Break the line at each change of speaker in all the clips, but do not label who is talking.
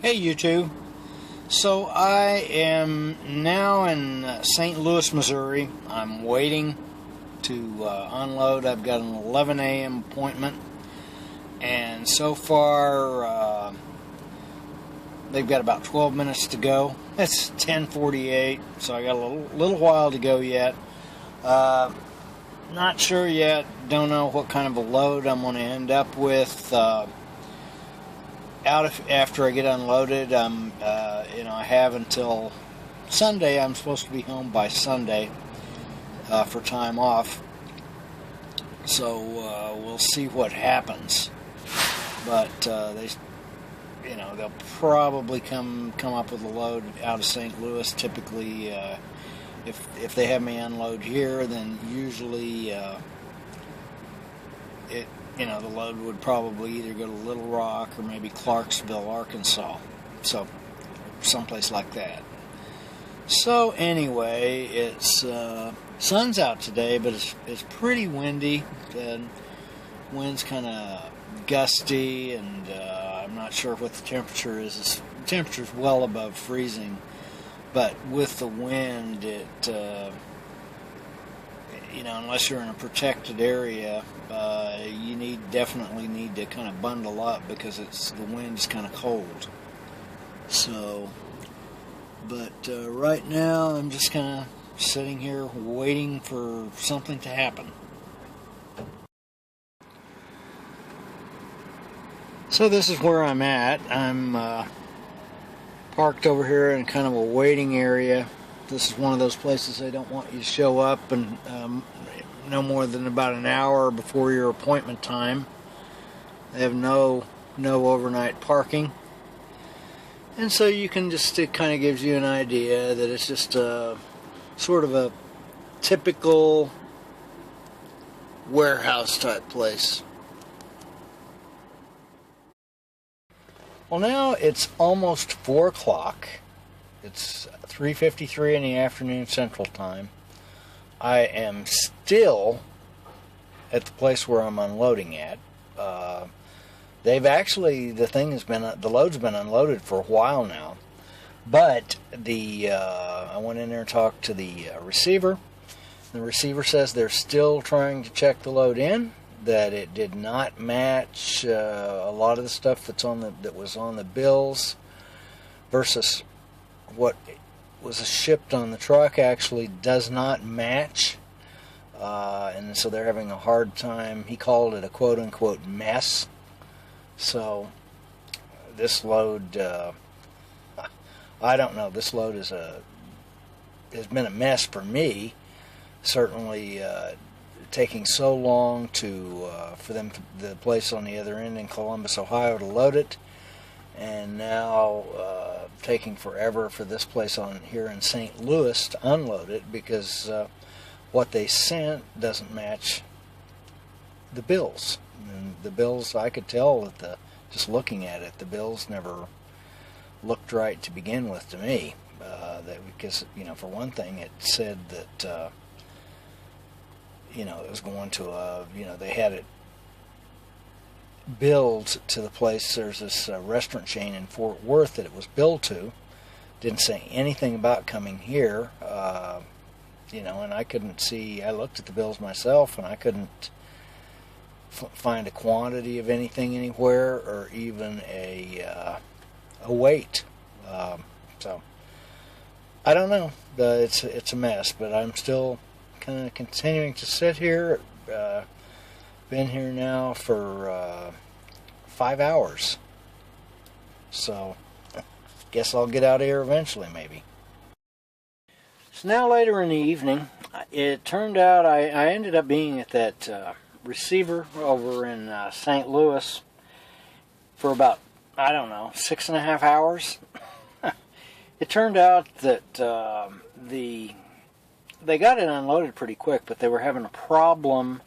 Hey, you two. So I am now in St. Louis, Missouri. I'm waiting to unload. I've got an 11 a.m. appointment, and so far they've got about 12 minutes to go. It's 10:48, so I got a little while to go yet. Not sure yet. Don't know what kind of a load I'm going to end up with. After I get unloaded, I have until Sunday. I'm supposed to be home by Sunday for time off, so we'll see what happens. But they'll probably come up with a load out of St. Louis. Typically, if they have me unload here, then usually the load would probably either go to Little Rock or maybe Clarksville, Arkansas. So, someplace like that. So, anyway, it's sun's out today, but it's pretty windy. The wind's kind of gusty, and I'm not sure what the temperature is. The temperature's well above freezing, but with the wind, unless you're in a protected area, you definitely need to kind of bundle up because the wind's kind of cold. So, but right now I'm just kind of sitting here waiting for something to happen. So this is where I'm at. I'm parked over here in kind of a waiting area. This is one of those places they don't want you to show up and no more than about an hour before your appointment time. They have no overnight parking. And so you can it kind of gives you an idea that it's just sort of a typical warehouse type place. Well, now it's almost 4 o'clock. It's 3:53 in the afternoon Central Time. I am still at the place where I'm unloading at. The load's been unloaded for a while now, but I went in there and talked to the receiver. The receiver says they're still trying to check the load in, that it did not match a lot of the stuff that was on the bills versus what was shipped on the truck actually does not match, and so they're having a hard time. He called it a quote-unquote mess. So this load, I don't know. This load has been a mess for me. Certainly, taking so long for the place on the other end in Columbus, Ohio, to load it, and now taking forever for this place on here in St. Louis to unload it because what they sent doesn't match the bills. And the bills, I could tell just looking at it, the bills never looked right to begin with to me. Because for one thing, it said that it was going to they had it billed to the place. There's this restaurant chain in Fort Worth that it was billed to. Didn't say anything about coming here, and I couldn't see. I looked at the bills myself, and I couldn't find a quantity of anything anywhere, or even a weight. So I don't know. It's a mess, but I'm still kind of continuing to sit here. Been here now for 5 hours, so guess I'll get out of here eventually, maybe. So now later in the evening, it turned out I ended up being at that receiver over in St. Louis for about, 6.5 hours. It turned out that they got it unloaded pretty quick, but they were having a problem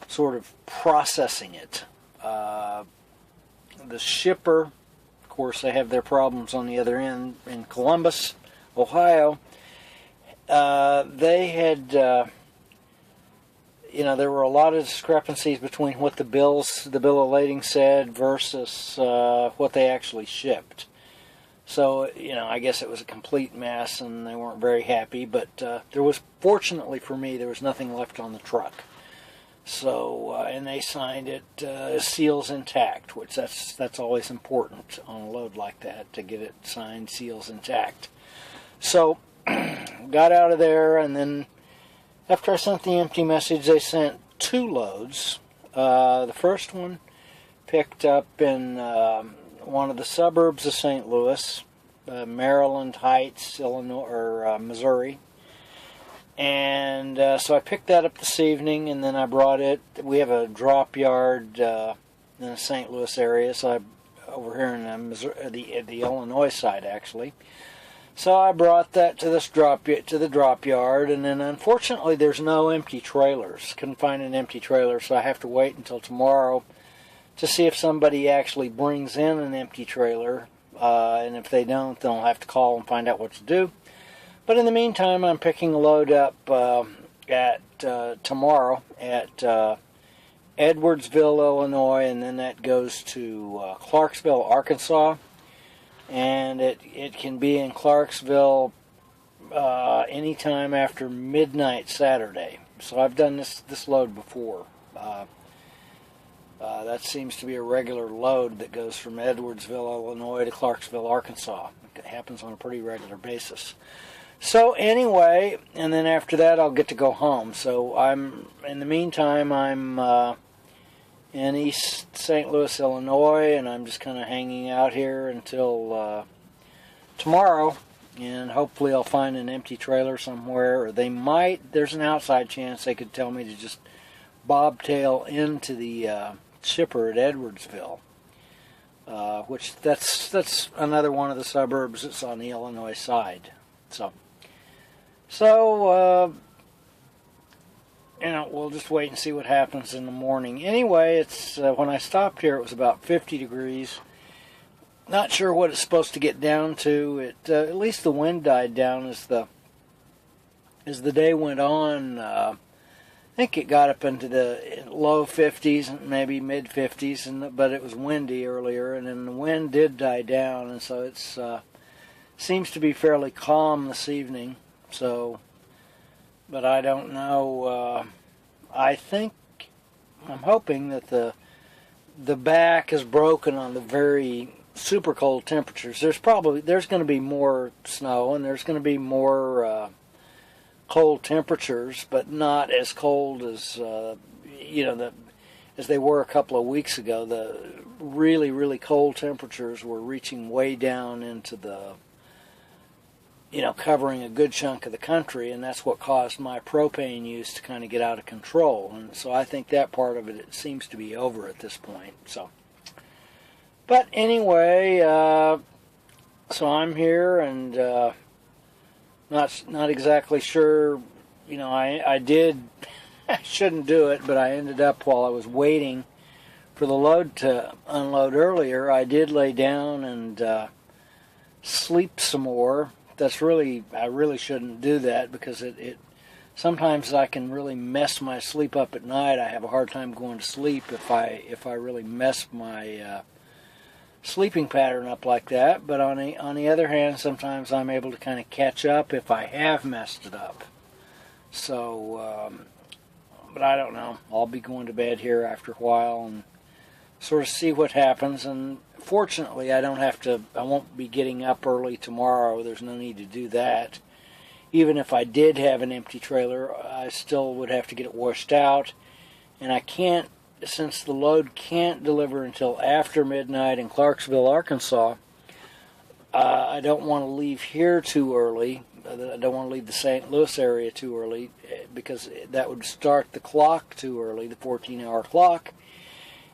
sort of processing it. The shipper, of course, they have their problems on the other end in Columbus, Ohio. They had, there were a lot of discrepancies between what the bill of lading said versus what they actually shipped. So, I guess it was a complete mess, and they weren't very happy. But there was, fortunately for me, there was nothing left on the truck. So, and they signed it seals intact, which that's always important on a load like that, to get it signed seals intact. So, got out of there, and then after I sent the empty message, they sent 2 loads. The first one picked up in one of the suburbs of St. Louis, Maryland Heights, Illinois, or Missouri. And so I picked that up this evening, and then I brought it. We have a drop yard in the St. Louis area, so over here in Missouri, the Illinois side actually. So I brought that to the drop yard, and then unfortunately there's no empty trailers. Couldn't find an empty trailer, so I have to wait until tomorrow to see if somebody actually brings in an empty trailer. And if they don't, then I'll have to call and find out what to do. But in the meantime, I'm picking a load up tomorrow at Edwardsville, Illinois, and then that goes to Clarksville, Arkansas. And it can be in Clarksville anytime after midnight Saturday. So I've done this load before. That seems to be a regular load that goes from Edwardsville, Illinois to Clarksville, Arkansas. It happens on a pretty regular basis. So anyway, and then after that I'll get to go home. So in the meantime, I'm in East St. Louis, Illinois, and I'm just kind of hanging out here until tomorrow, and hopefully I'll find an empty trailer somewhere, or there's an outside chance they could tell me to just bobtail into the shipper at Edwardsville, which that's another one of the suburbs that's on the Illinois side. So we'll just wait and see what happens in the morning. Anyway, it's when I stopped here, it was about 50 degrees. Not sure what it's supposed to get down to. At least the wind died down as the day went on. I think it got up into the low 50s and maybe mid 50s, but it was windy earlier, and then the wind did die down, and so it's seems to be fairly calm this evening. So, but I don't know. I'm hoping that the back is broken on the very super cold temperatures. There's going to be more snow, and there's going to be more cold temperatures, but not as cold as as they were a couple of weeks ago. The really, really cold temperatures were reaching way down into the covering a good chunk of the country, and that's what caused my propane use to kind of get out of control. And so I think that part of it seems to be over at this point. So, but anyway, so I'm here, and not exactly sure. I shouldn't do it, but I ended up, while I was waiting for the load to unload earlier, I did lay down and sleep some more. I really shouldn't do that, because it sometimes I can really mess my sleep up at night. I have a hard time going to sleep if I really mess my sleeping pattern up like that. But on the other hand, sometimes I'm able to kind of catch up if I have messed it up. So, but I don't know. I'll be going to bed here after a while and sort of see what happens. And fortunately, I won't be getting up early tomorrow. There's no need to do that. Even if I did have an empty trailer, I still would have to get it washed out. And I can't, since the load can't deliver until after midnight in Clarksville, Arkansas, I don't want to leave here too early. I don't want to leave the St. Louis area too early, because that would start the clock too early, the 14-hour clock.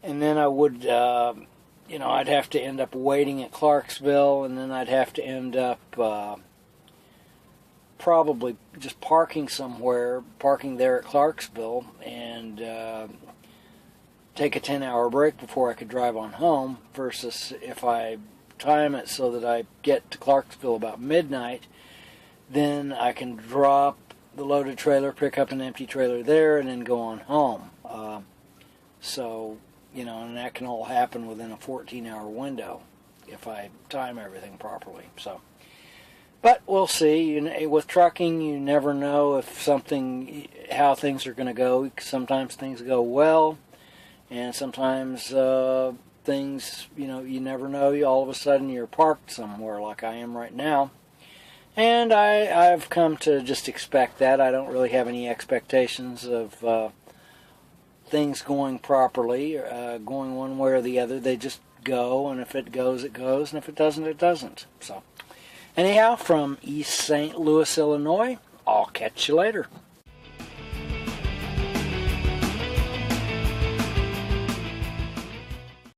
And then I would, I'd have to end up waiting at Clarksville, and then I'd have to end up probably just parking there at Clarksville, and take a 10-hour break before I could drive on home, versus if I time it so that I get to Clarksville about midnight, then I can drop the loaded trailer, pick up an empty trailer there, and then go on home. And that can all happen within a 14-hour window. if I time everything properly. So, but we'll see. With trucking, you never know how things are going to go. Sometimes things go well, and sometimes things, you never know. All of a sudden you're parked somewhere like I am right now. And I've come to just expect that. I don't really have any expectations of things going properly, going one way or the other. They just go, and if it goes, it goes, and if it doesn't, it doesn't. So, anyhow, from East St. Louis, Illinois, I'll catch you later.